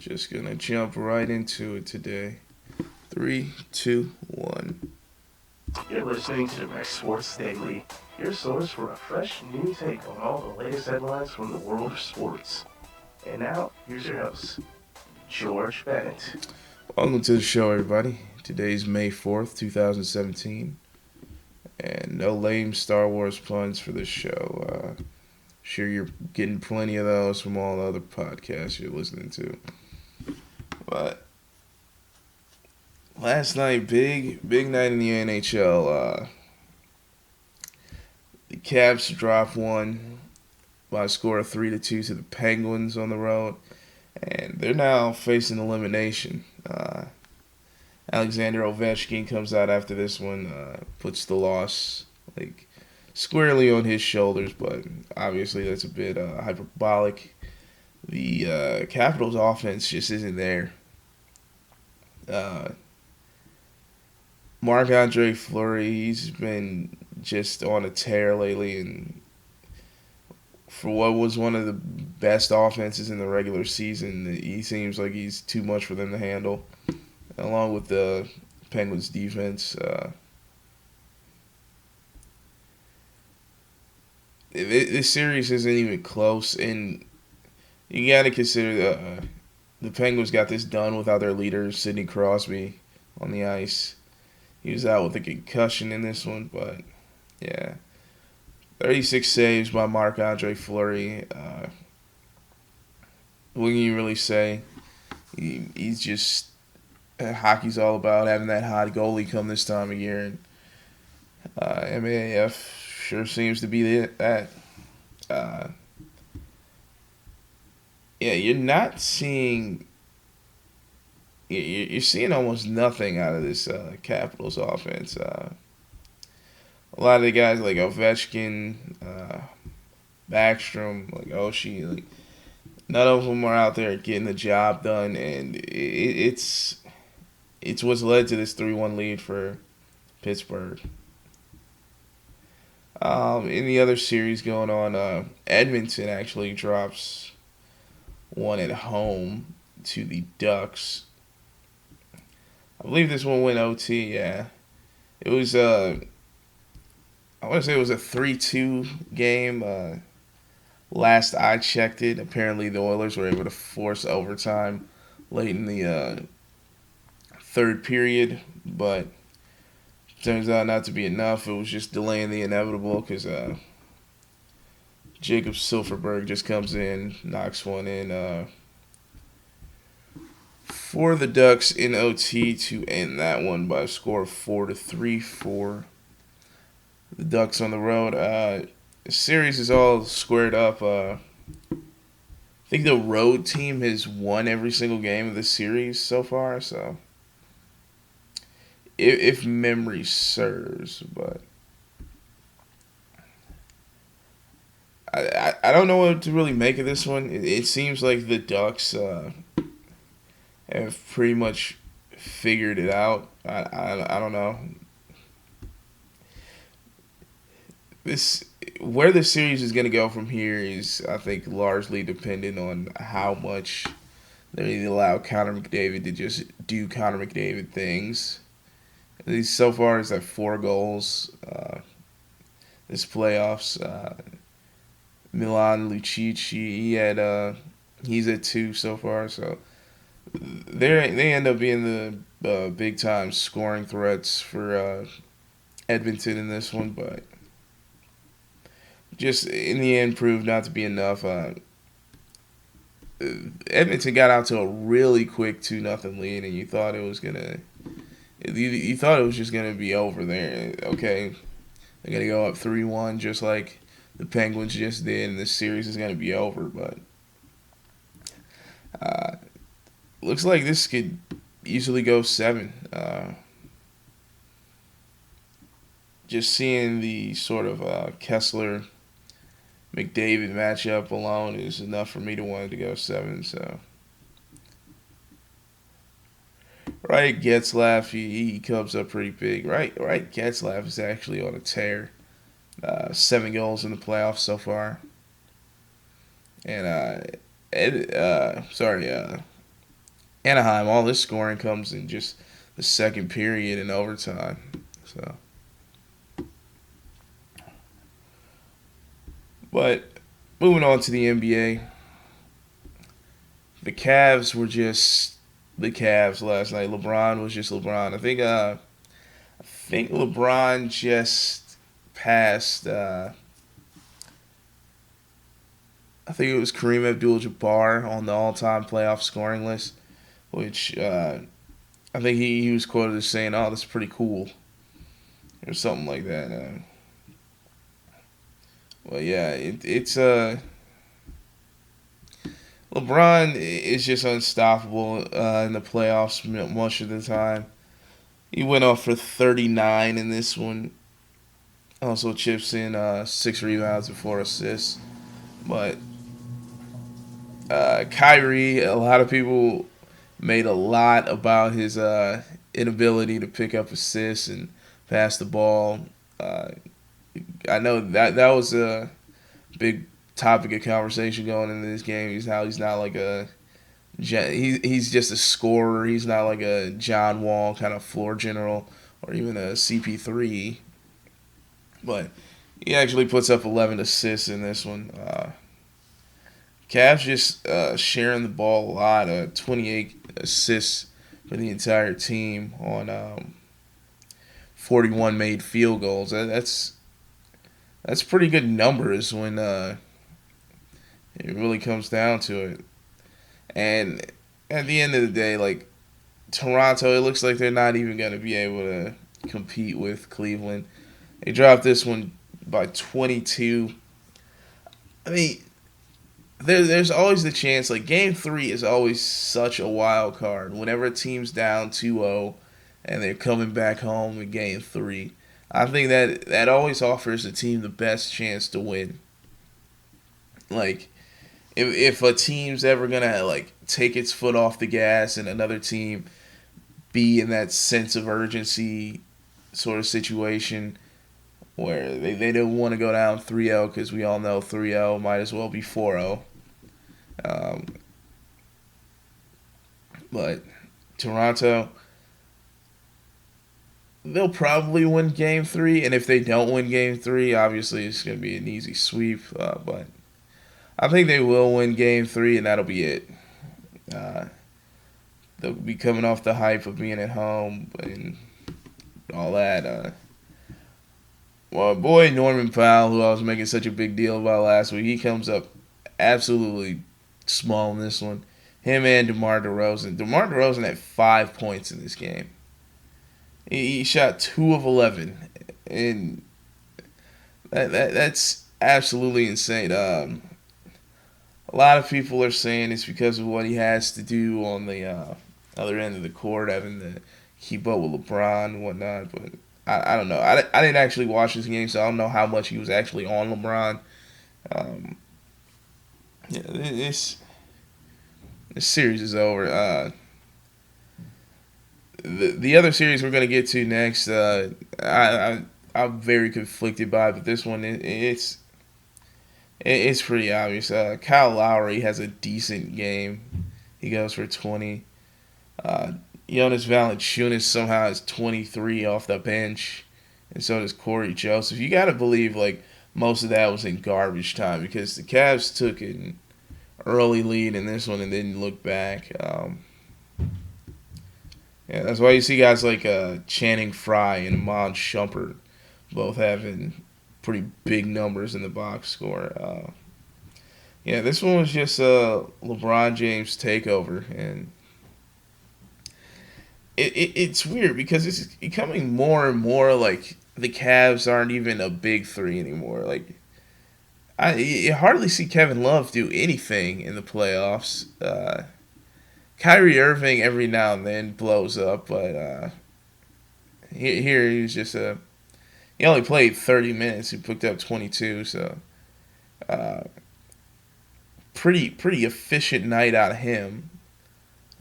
Just gonna jump right into it today. Three, two, one. You're listening to the Rex Sports Daily, your source for a fresh new take on all the latest headlines from the world of sports. And now, here's your host, George Bennett. Welcome to the show, everybody. Today's May 4th, 2017. And no lame Star Wars puns for this show. Sure, you're getting plenty of those from all the other podcasts you're listening to. But last night, big night in the NHL. The Caps dropped one by a score of 3-2 to the Penguins on the road, and they're now facing elimination. Alexander Ovechkin comes out after this one, puts the loss squarely on his shoulders, but obviously that's a bit hyperbolic. The Capitals' offense just isn't there. Uh, Marc-Andre Fleury, he's been just on a tear lately, and for what was one of the best offenses in the regular season, he seems like he's too much for them to handle, along with the Penguins' defense. This series isn't even close, and you got to consider the Penguins got this done without their leader, Sidney Crosby, on the ice. He was out with a concussion in this one, but yeah. 36 saves by Marc-Andre Fleury. What can you really say? He's just hockey's all about having that hot goalie come this time of year, and MAF sure seems to be that. Uh, yeah, you're not seeing. You're seeing almost nothing out of this Capitals offense. A lot of the guys like Ovechkin, Backstrom, like Oshie, none of them are out there getting the job done, and it's what's led to this 3-1 lead for Pittsburgh. In the other series going on, Edmonton actually drops one at home to the Ducks. I believe this one went OT. Yeah, it was I want to say it was a 3-2 game. Last I checked it, apparently the Oilers were able to force overtime late in the third period, but turns out not to be enough. It was just delaying the inevitable because Jacob Silfverberg just comes in, knocks one in for the Ducks in OT to end that one by a score of 4-3 for the Ducks on the road. The series is all squared up. I think the road team has won every single game of the series so far. So, if memory serves, but I don't know what to really make of this one. It seems like the Ducks have pretty much figured it out. I don't know. This Where the series is going to go from here is, I think, largely dependent on how much they allow Connor McDavid to just do Connor McDavid things. At least so far, it's at 4 goals this playoffs. Milan Lucic, he's at 2 so far. So they end up being the big time scoring threats for Edmonton in this one, but just in the end proved not to be enough. Edmonton got out to a really quick 2-0 lead, and you thought it was just gonna be over there. Okay, they're gonna go up 3-1 just like the Penguins just did, and this series is gonna be over. But uh, looks like this could easily go 7. Just seeing the sort of Kessler McDavid matchup alone is enough for me to want it to go 7. So, right, Getzlaf, he comes up pretty big. Right, Getzlaf is actually on a tear. 7 goals in the playoffs so far, and Anaheim, all this scoring comes in just the second period and overtime. So, but moving on to the NBA, the Cavs were just the Cavs last night. LeBron was just LeBron. I think LeBron just passed. I think it was Kareem Abdul-Jabbar on the all-time playoff scoring list, which I think he was quoted as saying, "Oh, that's pretty cool," or something like that. Well, yeah, it's LeBron is just unstoppable in the playoffs much of the time. He went off for 39 in this one. Also chips in 6 rebounds and 4 assists. But Kyrie, a lot of people made a lot about his inability to pick up assists and pass the ball. Uh, I know that was a big topic of conversation going into this game. He's not like he's just a scorer. He's not like a John Wall kind of floor general or even a CP3. But he actually puts up 11 assists in this one. Cavs just sharing the ball a lot. 28 assists for the entire team on 41 made field goals. That's pretty good numbers when it really comes down to it. And at the end of the day, like Toronto, it looks like they're not even going to be able to compete with Cleveland. They dropped this one by 22. I mean, there's always the chance. Like Game 3 is always such a wild card. Whenever a team's down 2-0 and they're coming back home in Game 3, I think that always offers the team the best chance to win. Like if a team's ever gonna like take its foot off the gas and another team be in that sense of urgency sort of situation where they don't want to go down 3-0 because we all know 3-0 might as well be 4-0. Um, but Toronto, they'll probably win Game 3, and if they don't win Game 3, obviously it's going to be an easy sweep. But I think they will win Game 3, and that'll be it. Uh, they'll be coming off the hype of being at home and all that. Well, boy, Norman Powell, who I was making such a big deal about last week, he comes up absolutely small in this one. Him and DeMar DeRozan. DeMar DeRozan had 5 points in this game. He shot 2 of 11, and that's absolutely insane. A lot of people are saying it's because of what he has to do on the other end of the court, having to keep up with LeBron and whatnot. But I don't know. I didn't actually watch this game, so I don't know how much he was actually on LeBron. Um, yeah, this series is over. The other series we're gonna get to next, I'm very conflicted by, but this one it's pretty obvious. Kyle Lowry has a decent game. He goes for 20. Uh, Jonas Valanciunas somehow has 23 off the bench, and so does Corey Joseph. You got to believe like most of that was in garbage time because the Cavs took an early lead in this one and didn't look back. Yeah, that's why you see guys like Channing Frye and Amon Shumpert both having pretty big numbers in the box score. Yeah, this one was just a LeBron James takeover, and it's weird because it's becoming more and more like the Cavs aren't even a big three anymore. Like you hardly see Kevin Love do anything in the playoffs. Kyrie Irving every now and then blows up, but here he was just he only played 30 minutes. He picked up 22, so uh, pretty efficient night out of him.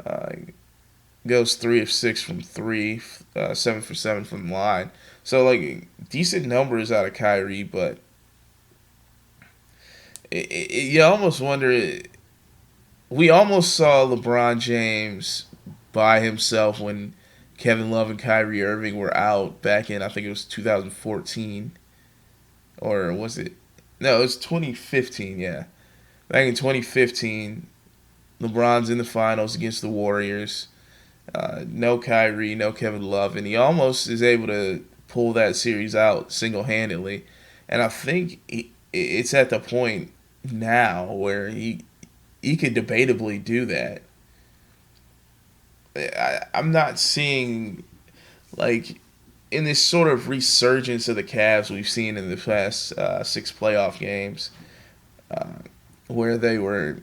Uh, Goes 3 of 6 from three, 7 for 7 from the line. So like decent numbers out of Kyrie, but you almost wonder. We almost saw LeBron James by himself when Kevin Love and Kyrie Irving were out back in, I think it was 2014. Or was it? No, it was 2015, yeah. Back in 2015, LeBron's in the finals against the Warriors. No Kyrie, no Kevin Love, and he almost is able to pull that series out single handedly. And I think it's at the point now where he could debatably do that. I'm not seeing like in this sort of resurgence of the Cavs we've seen in the past six playoff games, uh, where they were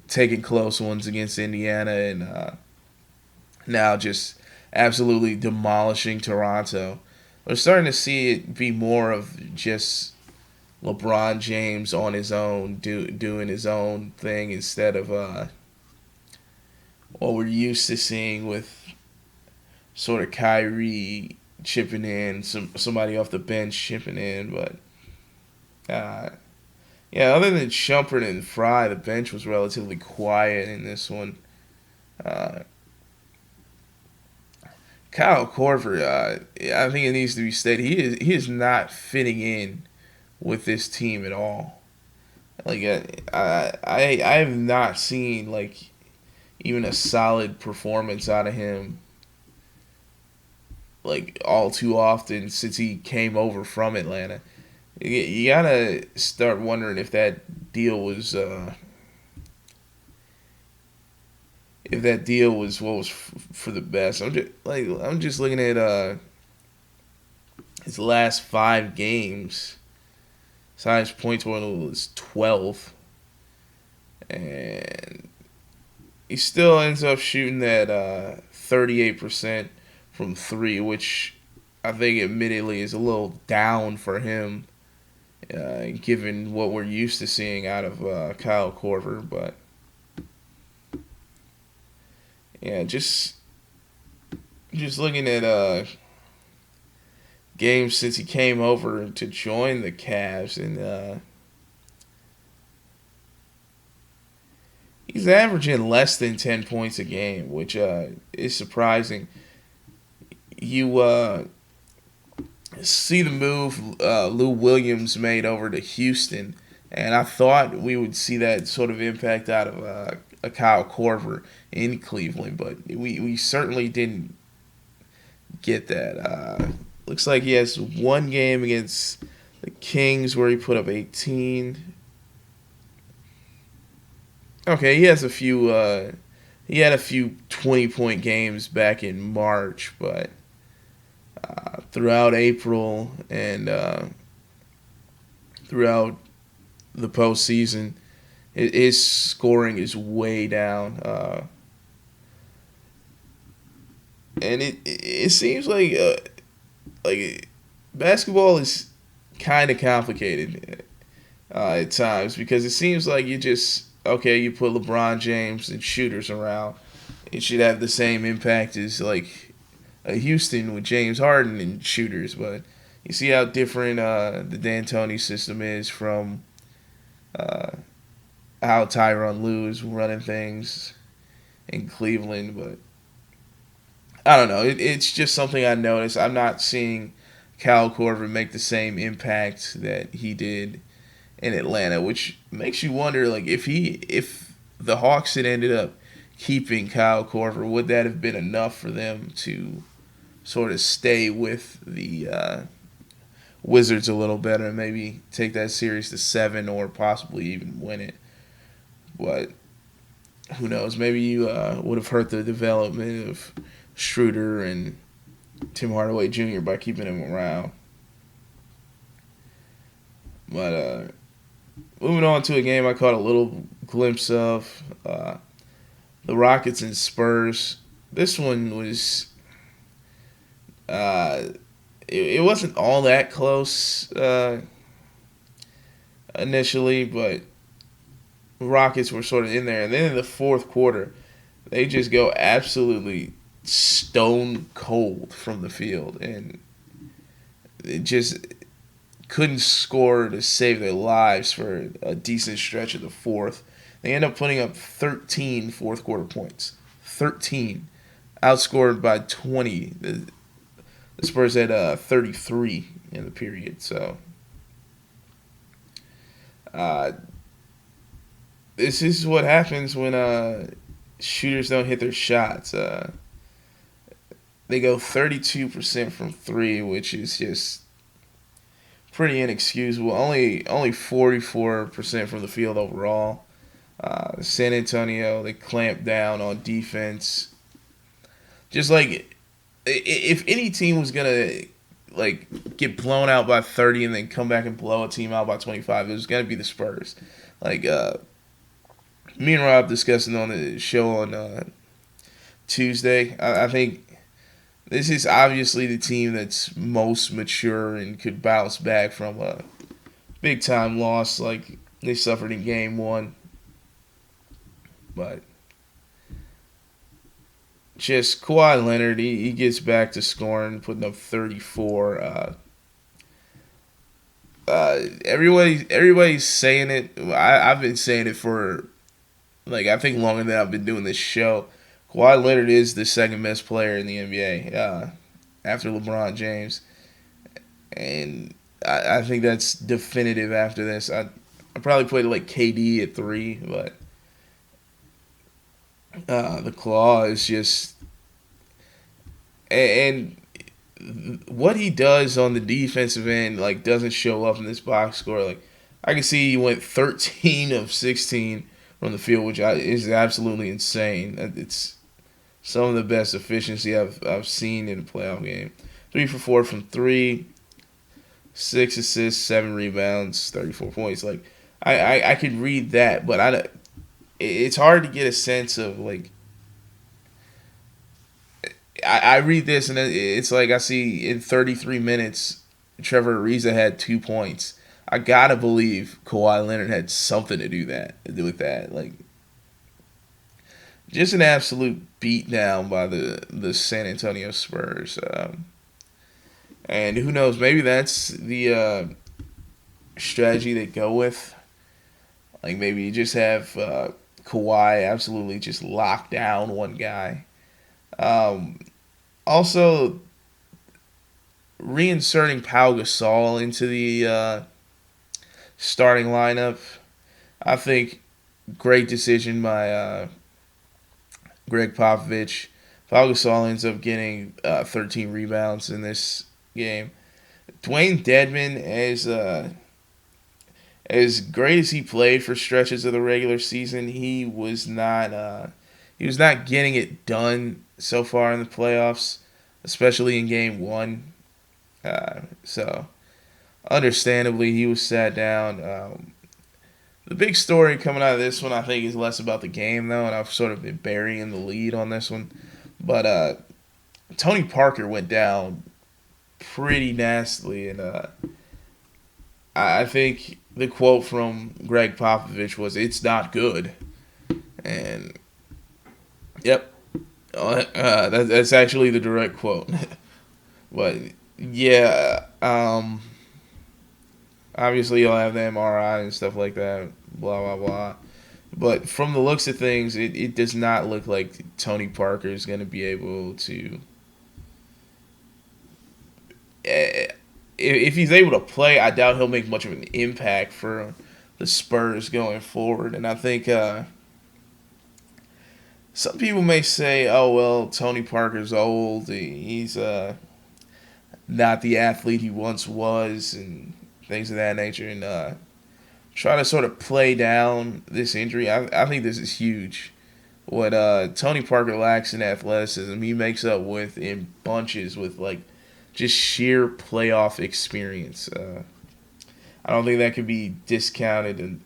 taking close ones against Indiana and now just absolutely demolishing Toronto. We're starting to see it be more of just LeBron James on his own, doing his own thing instead of what we're used to seeing with sort of Kyrie chipping in, somebody off the bench chipping in. But uh, yeah, other than Shumpert and Fry, the bench was relatively quiet in this one. Uh, Kyle Korver, I think it needs to be stated, he is not fitting in with this team at all. Like I have not seen like even a solid performance out of him like all too often since he came over from Atlanta. You gotta start wondering if that deal was what was for the best. I'm just looking at his last 5 games. His highest point total was 12, and he still ends up shooting that 38% from three, which I think admittedly is a little down for him, given what we're used to seeing out of Kyle Korver. But yeah, just looking at games since he came over to join the Cavs, and he's averaging less than 10 points a game, which is surprising. You see the move Lou Williams made over to Houston, and I thought we would see that sort of impact out of a Kyle Korver in Cleveland, but we certainly didn't get that. Looks like he has one game against the Kings where he put up 18. Okay, he has a few. He had a few 20-point games back in March, but throughout April and throughout the postseason, his scoring is way down, and it seems like basketball is kind of complicated at times because it seems like you just okay, you put LeBron James and shooters around, it should have the same impact as like Houston with James Harden and shooters, but you see how different the D'Antoni system is from uh, how Tyronn Lue is running things in Cleveland. But I don't know. It's just something I noticed. I'm not seeing Kyle Korver make the same impact that he did in Atlanta, which makes you wonder, like, if the Hawks had ended up keeping Kyle Korver, would that have been enough for them to sort of stay with the Wizards a little better and maybe take that series to 7 or possibly even win it? But who knows? Maybe you would have hurt the development of Schroeder and Tim Hardaway Jr. by keeping him around. But moving on to a game I caught a little glimpse of, the Rockets and Spurs. This one was it wasn't all that close initially, but Rockets were sort of in there. And then in the fourth quarter, they just go absolutely stone cold from the field, and it just couldn't score to save their lives for a decent stretch of the fourth. They end up putting up 13 fourth quarter points. 13, outscored by 20. The Spurs had 33 in the period. So uh, this is what happens when shooters don't hit their shots. They go 32% from three, which is just pretty inexcusable. Only 44% from the field overall. San Antonio, they clamped down on defense. Just like if any team was gonna like get blown out by 30 and then come back and blow a team out by 25, it was gonna be the Spurs. Like me and Rob discussing on the show on Tuesday. I think this is obviously the team that's most mature and could bounce back from a big time loss like they suffered in game one. But just Kawhi Leonard, he gets back to scoring, putting up 34. Everybody's saying it. I've been saying it for like I think longer than I've been doing this show. Kawhi Leonard is the second best player in the NBA after LeBron James, and I think that's definitive after this. I probably played like KD at 3, but the Claw is just and what he does on the defensive end like doesn't show up in this box score. Like I can see he went 13 of 16 from the field, which is absolutely insane. It's some of the best efficiency I've seen in a playoff game. 3 for 4 from three, 6 assists, 7 rebounds, 34 points. Like I could read that, but it's hard to get a sense of like. I read this and it's like I see in 33 minutes, Trevor Ariza had 2 points. I gotta believe Kawhi Leonard had something to do with that. Like, just an absolute beatdown by the San Antonio Spurs. And who knows? Maybe that's the strategy they go with. Like maybe you just have Kawhi absolutely just lock down one guy. Also, reinserting Pau Gasol into the starting lineup, I think great decision by Greg Popovich. Pau Gasol ends up getting 13 rebounds in this game. Dwayne Dedmon, as great as he played for stretches of the regular season, he was not getting it done so far in the playoffs, especially in game one. So, understandably, he was sat down. The big story coming out of this one, I think, is less about the game, though, and I've sort of been burying the lead on this one. But Tony Parker went down pretty nastily, and I think the quote from Greg Popovich was, "It's not good," and yep, that's actually the direct quote. But yeah, obviously you'll have the MRI and stuff like that, blah blah blah. But from the looks of things, it does not look like Tony Parker is going to be able to. If he's able to play, I doubt he'll make much of an impact for the Spurs going forward. And I think some people may say, "Oh well, Tony Parker's old. He's not the athlete he once was," and things of that nature. And try to sort of play down this injury. I think this is huge. What Tony Parker lacks in athleticism, he makes up with in bunches with like just sheer playoff experience. I don't think that could be discounted, and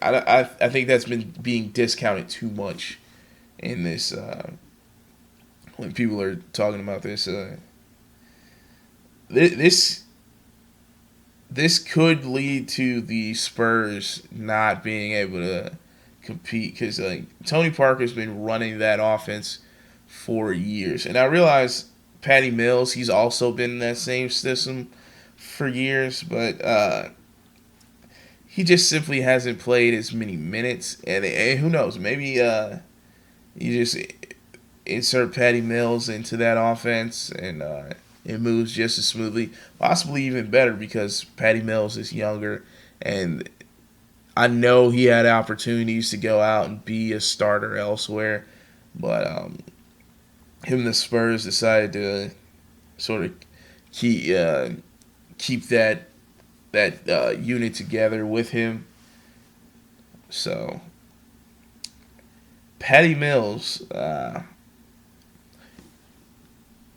I think that's been being discounted too much in this when people are talking about this. This could lead to the Spurs not being able to compete because like Tony Parker's been running that offense for years, and I realize Patty Mills, he's also been in that same system for years, but he just simply hasn't played as many minutes, and who knows, maybe You just insert Patty Mills into that offense, and it moves just as smoothly, possibly even better because Patty Mills is younger, and I know he had opportunities to go out and be a starter elsewhere, but him and the Spurs decided to sort of keep that unit together with him. So Patty Mills,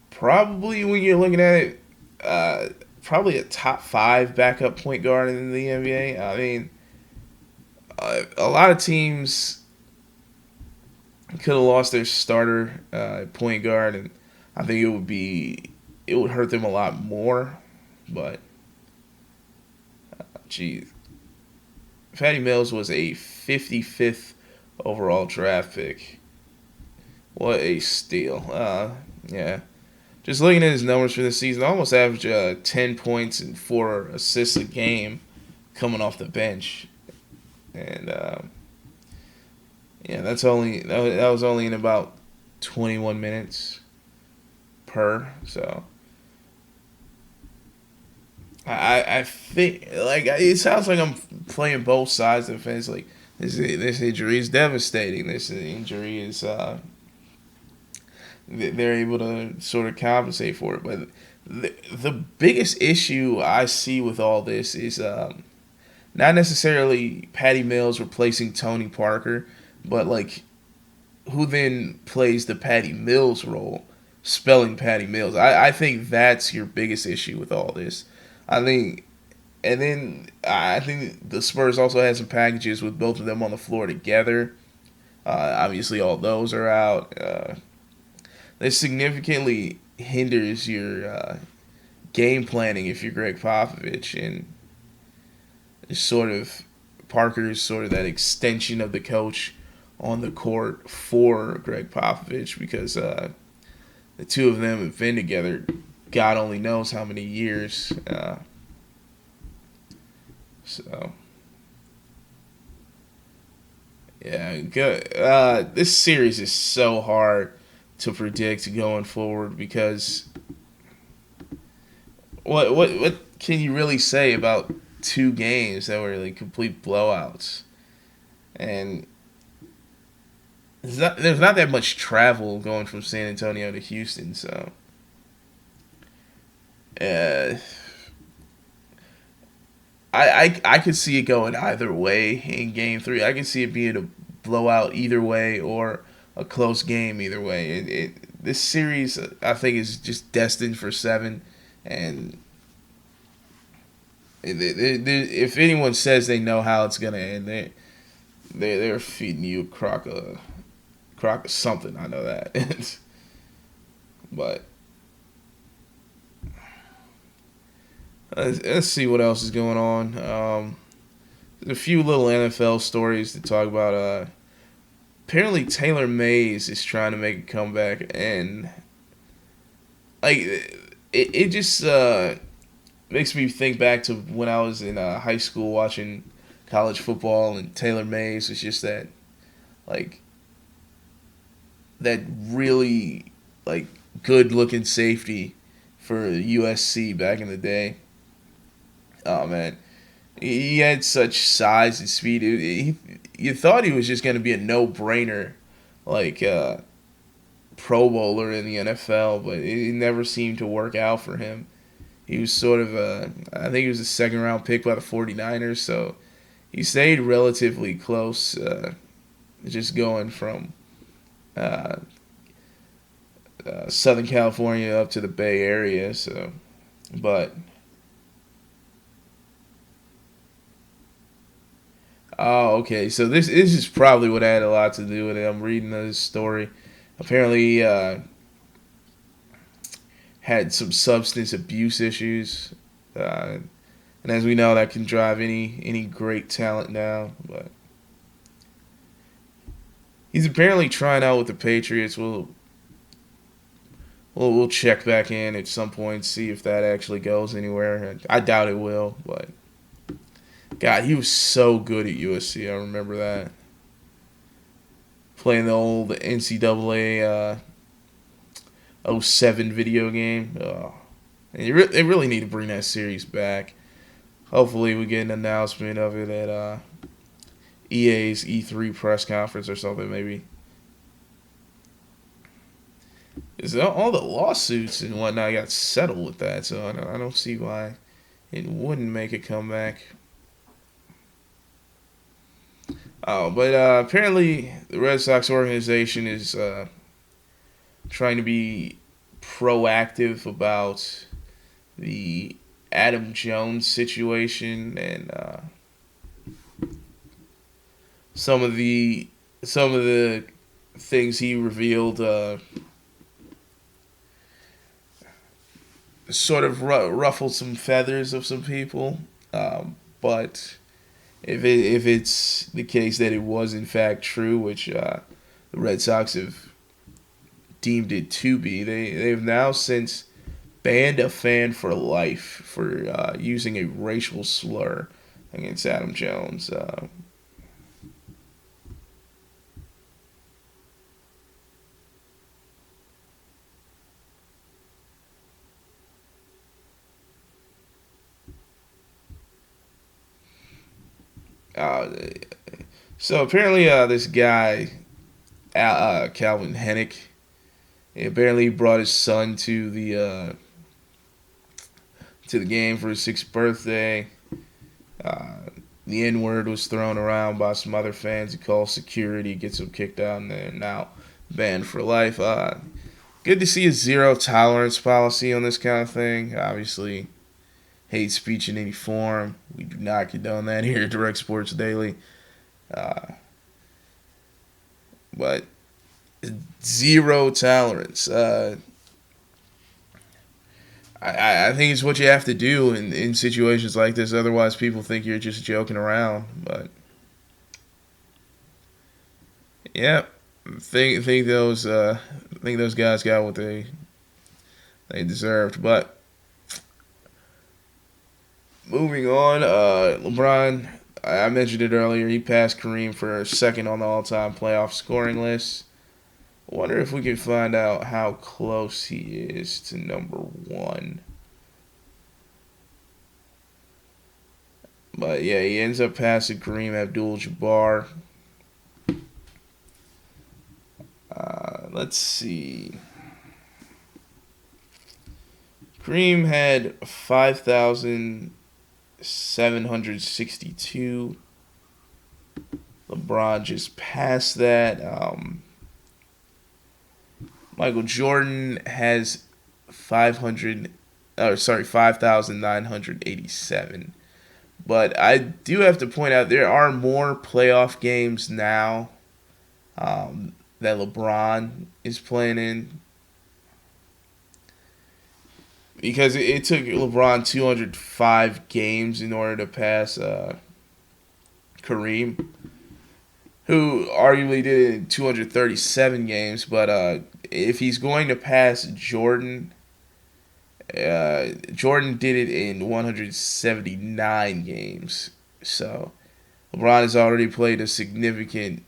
probably when you're looking at it, probably a top five backup point guard in the NBA. I mean, a lot of teams could have lost their starter point guard, and I think it would hurt them a lot more. But geez, Patty Mills was a 55th overall draft pick. What a steal! Yeah, just looking at his numbers for the season, almost averaged 10 points and 4 assists a game coming off the bench, and yeah, that was only in about 21 minutes per. So I think like it sounds like I'm playing both sides of the fence. Like this injury is devastating. This injury is they're able to sort of compensate for it. But the biggest issue I see with all this is not necessarily Patty Mills replacing Tony Parker, but like who then plays the Patty Mills role, spelling Patty Mills. I think that's your biggest issue with all this. I think, and then I think the Spurs also had some packages with both of them on the floor together. Obviously, all those are out. This significantly hinders your game planning if you're Greg Popovich, and it's sort of Parker is sort of that extension of the coach on the court for Greg Popovich because the two of them have been together God only knows how many years. So yeah, good. This series is so hard to predict going forward because what can you really say about two games that were like complete blowouts? And there's not that much travel going from San Antonio to Houston, so uh, I could see it going either way in Game 3. I could see it being a blowout either way or a close game either way. This series I think is just destined for 7, and if anyone says they know how it's gonna end, they're feeding you a crock of something. I know that, but let's see what else is going on. There's a few little NFL stories to talk about. Apparently, Taylor Mays is trying to make a comeback, and like it just makes me think back to when I was in high school watching college football, and Taylor Mays was just like that really like good looking safety for USC back in the day. Oh man, he had such size and speed. You thought he was just going to be a no brainer, like Pro Bowler in the NFL, but it never seemed to work out for him. He was sort of I think he was a second round pick by the 49ers, so he stayed relatively close, just going from uh, Southern California up to the Bay Area. So, but oh, okay. So this is probably what had a lot to do with it. I'm reading this story. Apparently, had some substance abuse issues, and as we know, that can drive any great talent down. But he's apparently trying out with the Patriots. We'll check back in at some point, see if that actually goes anywhere. I doubt it will, but God, he was so good at USC. I remember that. playing the old NCAA '07 video game. And they really need to bring that series back. Hopefully, we get an announcement of it at EA's E3 press conference or something, maybe. Is all the lawsuits and whatnot got settled with that, so I don't see why it wouldn't make a comeback. Oh, but apparently the Red Sox organization is trying to be proactive about the Adam Jones situation and some of the things he revealed sort of ruffled some feathers of some people. But if it's the case that it was in fact true, which the Red Sox have deemed it to be, they've now since banned a fan for life for using a racial slur against Adam Jones. Uh, so apparently, this guy, Calvin Hennick, he apparently brought his son to the game for his 6th birthday. Uh, the N word was thrown around by some other fans. He calls security, gets him kicked out, and they're now banned for life. Good to see a zero tolerance policy on this kind of thing. Obviously, hate speech in any form. We do not condone that here at Direct Sports Daily. But zero tolerance. I think it's what you have to do in situations like this. Otherwise, people think you're just joking around. But yeah, think those guys got what they deserved. But moving on, LeBron. I mentioned it earlier. He passed Kareem for second on the all-time playoff scoring list. I wonder if we can find out how close he is to number 1. But yeah, he ends up passing Kareem Abdul-Jabbar. Let's see. Kareem had 5,762. LeBron just passed that. Michael Jordan has 5,987. But I do have to point out there are more playoff games now that LeBron is playing in. Because it took LeBron 205 games in order to pass Kareem, who arguably did it in 237 games. But if he's going to pass Jordan, Jordan did it in 179 games. So LeBron has already played a significantly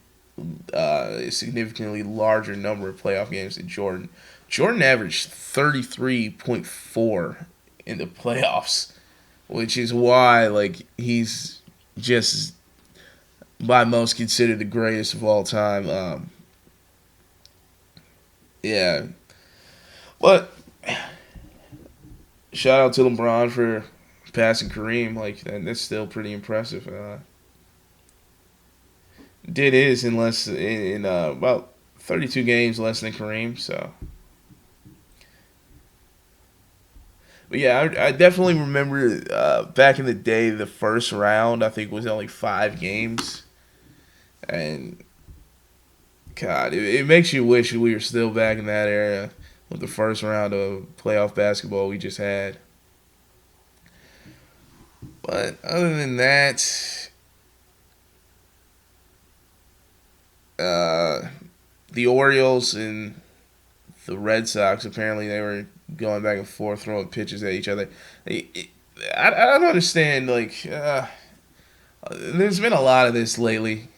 larger number of playoff games than Jordan. Jordan averaged 33.4 in the playoffs, which is why he's just by most considered the greatest of all time. Yeah, but shout out to LeBron for passing Kareem. That's still pretty impressive. Did his in about 32 games less than Kareem. So, but yeah, I definitely remember back in the day, the first round I think was only 5 games, and God, it makes you wish we were still back in that era with the first round of playoff basketball we just had. But other than that, the Orioles and the Red Sox, apparently they were going back and forth, throwing pitches at each other. I don't understand. There's been a lot of this lately.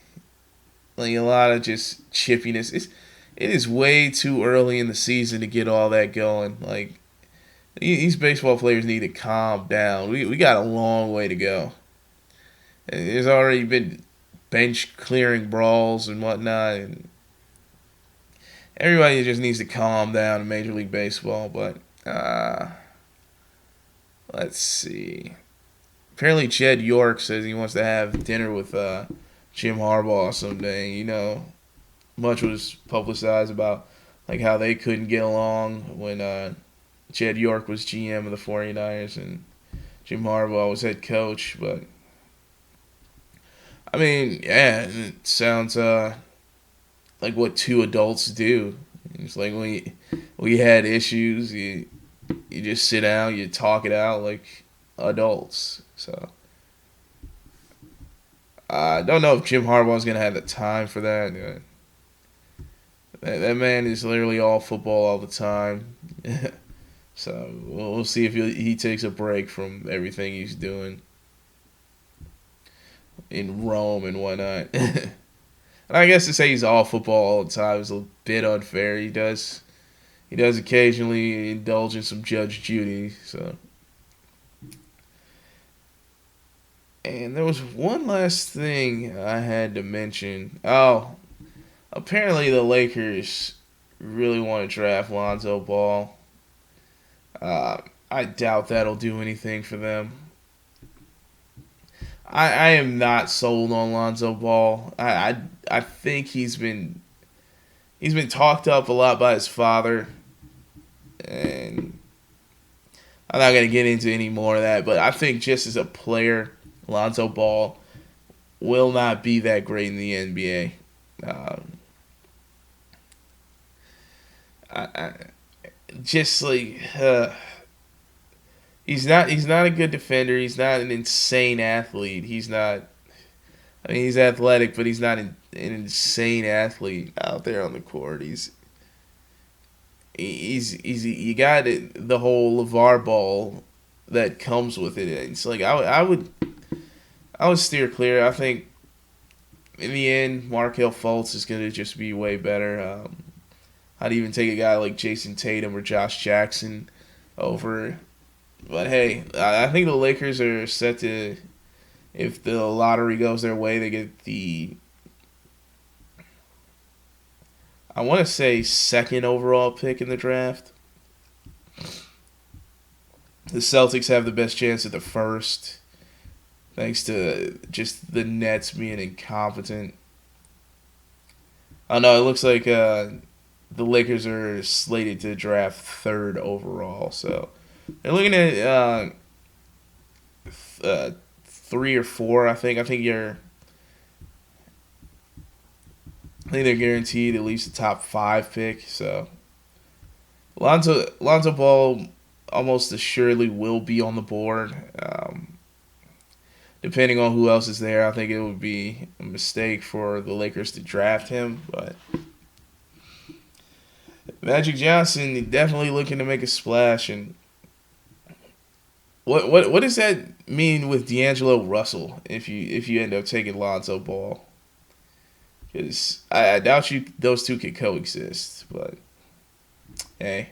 Like a lot of just chippiness. It is way too early in the season to get all that going. Like these baseball players need to calm down. We got a long way to go. There's already been bench clearing brawls and whatnot, and everybody just needs to calm down in Major League Baseball. But let's see. Apparently, Jed York says he wants to have dinner with Jim Harbaugh someday. Much was publicized about like how they couldn't get along when Jed York was GM of the 49ers and Jim Harbaugh was head coach. But I mean, yeah, it sounds like what two adults do. It's like when we had issues, you just sit down, you talk it out like adults. So I don't know if Jim Harbaugh's gonna have the time for that. That man is literally all football all the time. So we'll see if he takes a break from everything he's doing in Rome and whatnot. And I guess to say he's all football all the time is a bit unfair. He does occasionally indulge in some Judge Judy. So, and there was one last thing I had to mention. Oh, apparently the Lakers really want to draft Lonzo Ball. I doubt that'll do anything for them. I am not sold on Lonzo Ball. I think he's been talked up a lot by his father, and I'm not gonna get into any more of that. But I think just as a player, Lonzo Ball will not be that great in the NBA. I just like he's not a good defender. He's not an insane athlete. He's not. I mean, he's athletic, but he's not an insane athlete out there on the court. He's you got the whole LeVar Ball that comes with it. It's like I would steer clear. I think in the end, Markelle Fultz is gonna just be way better. I'd even take a guy like Jason Tatum or Josh Jackson over. But hey, I think the Lakers are set to, if the lottery goes their way, they get the, I want to say, second overall pick in the draft. The Celtics have the best chance at the first, thanks to just the Nets being incompetent. Oh no, it looks like the Lakers are slated to draft third overall. So they're looking at 3 or 4. I think they're guaranteed at least a top 5 pick. So Lonzo Ball almost assuredly will be on the board. Depending on who else is there, I think it would be a mistake for the Lakers to draft him. But Magic Johnson definitely looking to make a splash. And what does that mean with D'Angelo Russell if you end up taking Lonzo Ball? Because I doubt those two could coexist. But hey,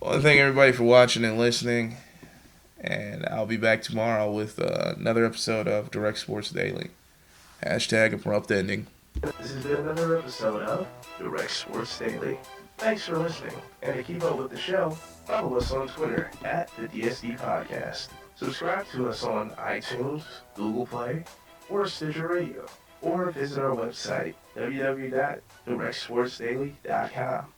I want to thank everybody for watching and listening. And I'll be back tomorrow with another episode of Direct Sports Daily. Hashtag abrupt ending. This has been another episode of Direct Sports Daily. Thanks for listening. And to keep up with the show, follow us on Twitter at the DSD Podcast. Subscribe to us on iTunes, Google Play, or Stitcher Radio. Or visit our website, www.directsportsdaily.com.